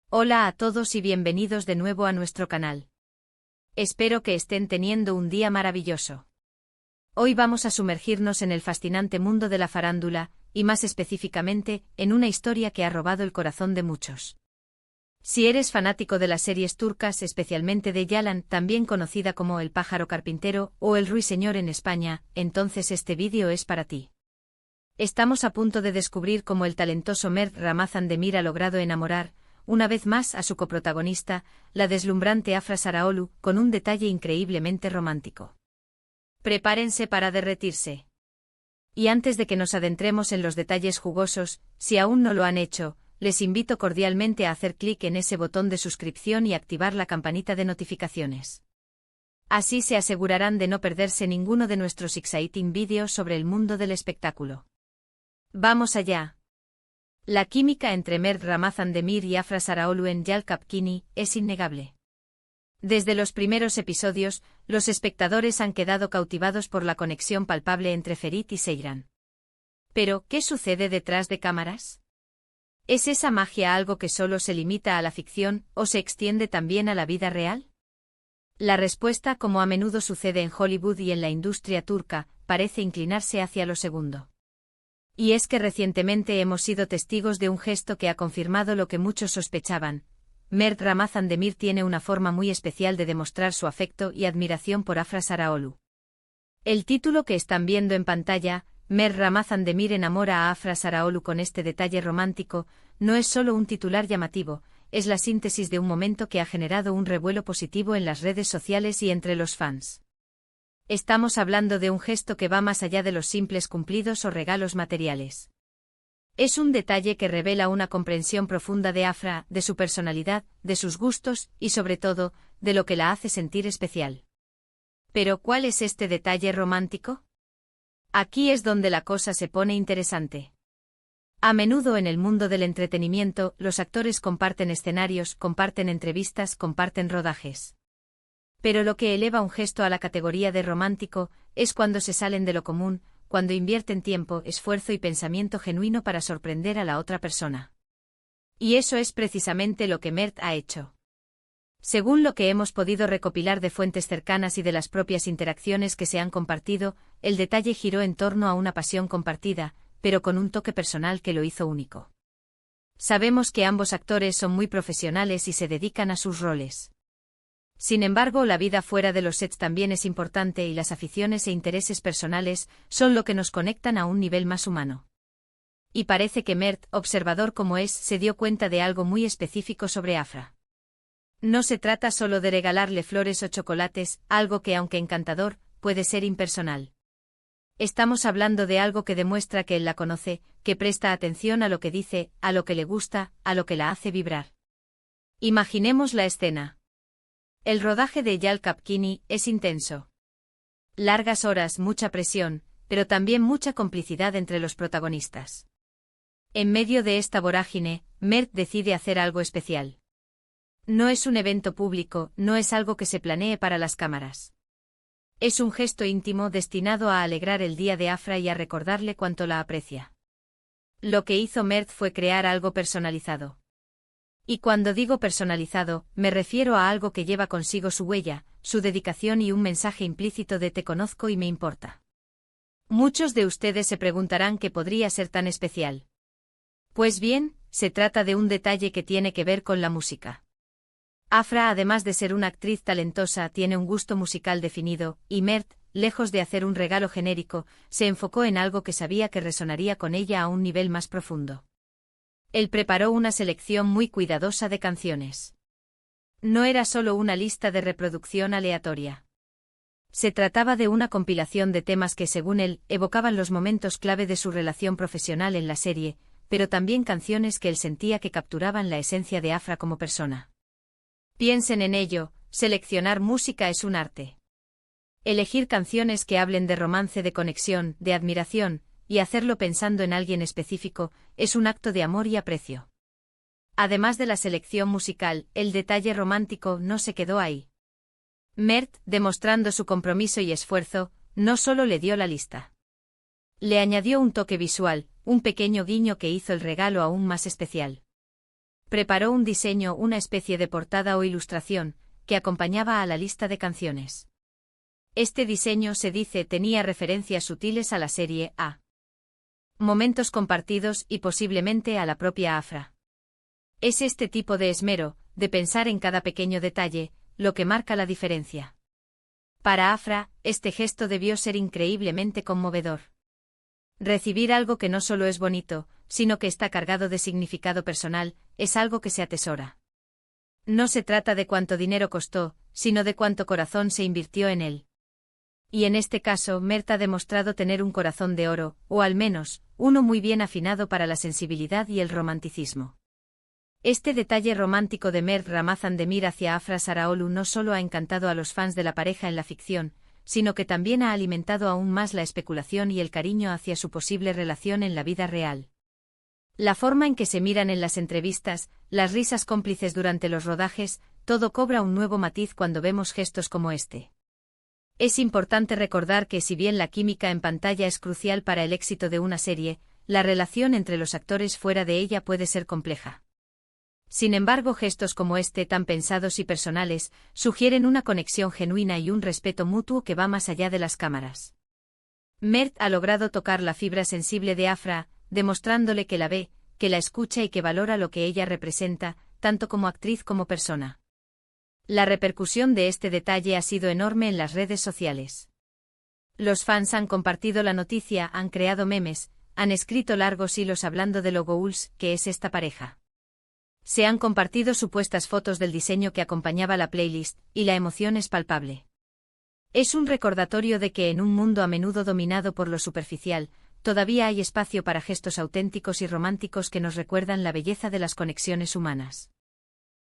Hola a todos y bienvenidos de nuevo a nuestro canal. Espero que estén teniendo un día maravilloso. Hoy vamos a sumergirnos en el fascinante mundo de la farándula, y más específicamente, en una historia que ha robado el corazón de muchos. Si eres fanático de las series turcas, especialmente de Yalan, también conocida como El pájaro carpintero o El ruiseñor en España, entonces este vídeo es para ti. Estamos a punto de descubrir cómo el talentoso Mert Ramazan Demir ha logrado enamorar, una vez más, a su coprotagonista, la deslumbrante Afra Sarıoğlu, con un detalle increíblemente romántico. Prepárense para derretirse. Y antes de que nos adentremos en los detalles jugosos, si aún no lo han hecho, les invito cordialmente a hacer clic en ese botón de suscripción y activar la campanita de notificaciones. Así se asegurarán de no perderse ninguno de nuestros exciting vídeos sobre el mundo del espectáculo. ¡Vamos allá! La química entre Mert Ramazan Demir y Afra Sarıoğlu en Yal Kapkini es innegable. Desde los primeros episodios, los espectadores han quedado cautivados por la conexión palpable entre Ferit y Seyran. Pero, ¿qué sucede detrás de cámaras? ¿Es esa magia algo que solo se limita a la ficción o se extiende también a la vida real? La respuesta, como a menudo sucede en Hollywood y en la industria turca, parece inclinarse hacia lo segundo. Y es que recientemente hemos sido testigos de un gesto que ha confirmado lo que muchos sospechaban. Mert Ramazan Demir tiene una forma muy especial de demostrar su afecto y admiración por Afra Sarıoğlu. El título que están viendo en pantalla, Mert Ramazan Demir enamora a Afra Sarıoğlu con este detalle romántico, no es solo un titular llamativo, es la síntesis de un momento que ha generado un revuelo positivo en las redes sociales y entre los fans. Estamos hablando de un gesto que va más allá de los simples cumplidos o regalos materiales. Es un detalle que revela una comprensión profunda de Afra, de su personalidad, de sus gustos y sobre todo, de lo que la hace sentir especial. Pero, ¿cuál es este detalle romántico? Aquí es donde la cosa se pone interesante. A menudo en el mundo del entretenimiento, los actores comparten escenarios, comparten entrevistas, comparten rodajes. Pero lo que eleva un gesto a la categoría de romántico es cuando se salen de lo común, cuando invierten tiempo, esfuerzo y pensamiento genuino para sorprender a la otra persona. Y eso es precisamente lo que Mert ha hecho. Según lo que hemos podido recopilar de fuentes cercanas y de las propias interacciones que se han compartido, el detalle giró en torno a una pasión compartida, pero con un toque personal que lo hizo único. Sabemos que ambos actores son muy profesionales y se dedican a sus roles. Sin embargo, la vida fuera de los sets también es importante y las aficiones e intereses personales son lo que nos conectan a un nivel más humano. Y parece que Mert, observador como es, se dio cuenta de algo muy específico sobre Afra. No se trata solo de regalarle flores o chocolates, algo que, aunque encantador, puede ser impersonal. Estamos hablando de algo que demuestra que él la conoce, que presta atención a lo que dice, a lo que le gusta, a lo que la hace vibrar. Imaginemos la escena. El rodaje de Yal Kapkini es intenso. Largas horas, mucha presión, pero también mucha complicidad entre los protagonistas. En medio de esta vorágine, Mert decide hacer algo especial. No es un evento público, no es algo que se planee para las cámaras. Es un gesto íntimo destinado a alegrar el día de Afra y a recordarle cuánto la aprecia. Lo que hizo Mert fue crear algo personalizado. Y cuando digo personalizado, me refiero a algo que lleva consigo su huella, su dedicación y un mensaje implícito de te conozco y me importa. Muchos de ustedes se preguntarán qué podría ser tan especial. Pues bien, se trata de un detalle que tiene que ver con la música. Afra, además de ser una actriz talentosa, tiene un gusto musical definido, y Mert, lejos de hacer un regalo genérico, se enfocó en algo que sabía que resonaría con ella a un nivel más profundo. Él preparó una selección muy cuidadosa de canciones. No era solo una lista de reproducción aleatoria. Se trataba de una compilación de temas que, según él, evocaban los momentos clave de su relación profesional en la serie, pero también canciones que él sentía que capturaban la esencia de Afra como persona. Piensen en ello, seleccionar música es un arte. Elegir canciones que hablen de romance, de conexión, de admiración, y hacerlo pensando en alguien específico, es un acto de amor y aprecio. Además de la selección musical, el detalle romántico no se quedó ahí. Mert, demostrando su compromiso y esfuerzo, no solo le dio la lista. Le añadió un toque visual, un pequeño guiño que hizo el regalo aún más especial. Preparó un diseño, una especie de portada o ilustración, que acompañaba a la lista de canciones. Este diseño, se dice, tenía referencias sutiles a la serie, a momentos compartidos y posiblemente a la propia Afra. Es este tipo de esmero, de pensar en cada pequeño detalle, lo que marca la diferencia. Para Afra, este gesto debió ser increíblemente conmovedor. Recibir algo que no solo es bonito, sino que está cargado de significado personal, es algo que se atesora. No se trata de cuánto dinero costó, sino de cuánto corazón se invirtió en él. Y en este caso, Mert ha demostrado tener un corazón de oro, o al menos, uno muy bien afinado para la sensibilidad y el romanticismo. Este detalle romántico de Mert Ramazan Demir hacia Afra Saraaolu no solo ha encantado a los fans de la pareja en la ficción, sino que también ha alimentado aún más la especulación y el cariño hacia su posible relación en la vida real. La forma en que se miran en las entrevistas, las risas cómplices durante los rodajes, todo cobra un nuevo matiz cuando vemos gestos como este. Es importante recordar que si bien la química en pantalla es crucial para el éxito de una serie, la relación entre los actores fuera de ella puede ser compleja. Sin embargo, gestos como este, tan pensados y personales, sugieren una conexión genuina y un respeto mutuo que va más allá de las cámaras. Mert ha logrado tocar la fibra sensible de Afra, demostrándole que la ve, que la escucha y que valora lo que ella representa, tanto como actriz como persona. La repercusión de este detalle ha sido enorme en las redes sociales. Los fans han compartido la noticia, han creado memes, han escrito largos hilos hablando de lo goals que es esta pareja. Se han compartido supuestas fotos del diseño que acompañaba la playlist, y la emoción es palpable. Es un recordatorio de que en un mundo a menudo dominado por lo superficial, todavía hay espacio para gestos auténticos y románticos que nos recuerdan la belleza de las conexiones humanas.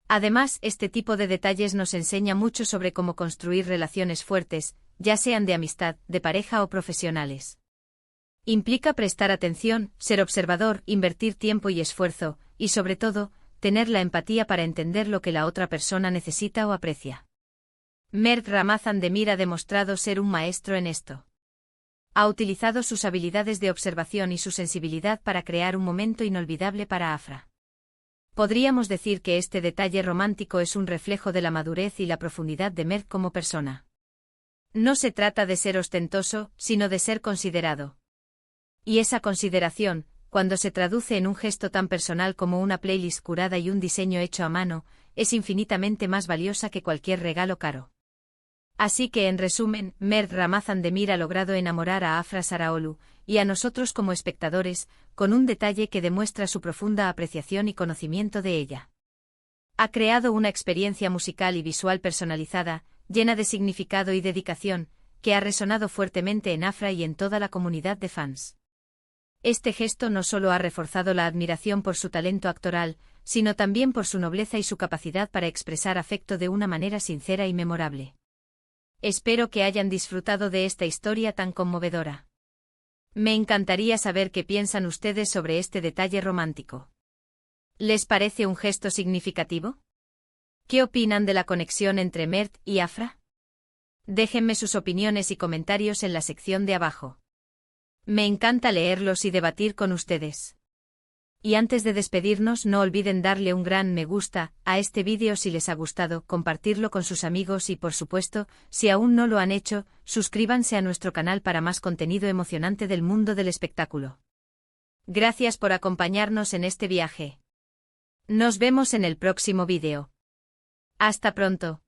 Además, este tipo de detalles nos enseña mucho sobre cómo construir relaciones fuertes, ya sean de amistad, de pareja o profesionales. Implica prestar atención, ser observador, invertir tiempo y esfuerzo, y sobre todo, tener la empatía para entender lo que la otra persona necesita o aprecia. Mert Ramazan Demir ha demostrado ser un maestro en esto. Ha utilizado sus habilidades de observación y su sensibilidad para crear un momento inolvidable para Afra. Podríamos decir que este detalle romántico es un reflejo de la madurez y la profundidad de Mert como persona. No se trata de ser ostentoso, sino de ser considerado. Y esa consideración, cuando se traduce en un gesto tan personal como una playlist curada y un diseño hecho a mano, es infinitamente más valiosa que cualquier regalo caro. Así que, en resumen, Mert Ramazan Demir ha logrado enamorar a Afra Saraaolu, y a nosotros como espectadores, con un detalle que demuestra su profunda apreciación y conocimiento de ella. Ha creado una experiencia musical y visual personalizada, llena de significado y dedicación, que ha resonado fuertemente en Afra y en toda la comunidad de fans. Este gesto no solo ha reforzado la admiración por su talento actoral, sino también por su nobleza y su capacidad para expresar afecto de una manera sincera y memorable. Espero que hayan disfrutado de esta historia tan conmovedora. Me encantaría saber qué piensan ustedes sobre este detalle romántico. ¿Les parece un gesto significativo? ¿Qué opinan de la conexión entre Mert y Afra? Déjenme sus opiniones y comentarios en la sección de abajo. Me encanta leerlos y debatir con ustedes. Y antes de despedirnos, no olviden darle un gran me gusta a este vídeo si les ha gustado, compartirlo con sus amigos y, por supuesto, si aún no lo han hecho, suscríbanse a nuestro canal para más contenido emocionante del mundo del espectáculo. Gracias por acompañarnos en este viaje. Nos vemos en el próximo vídeo. Hasta pronto.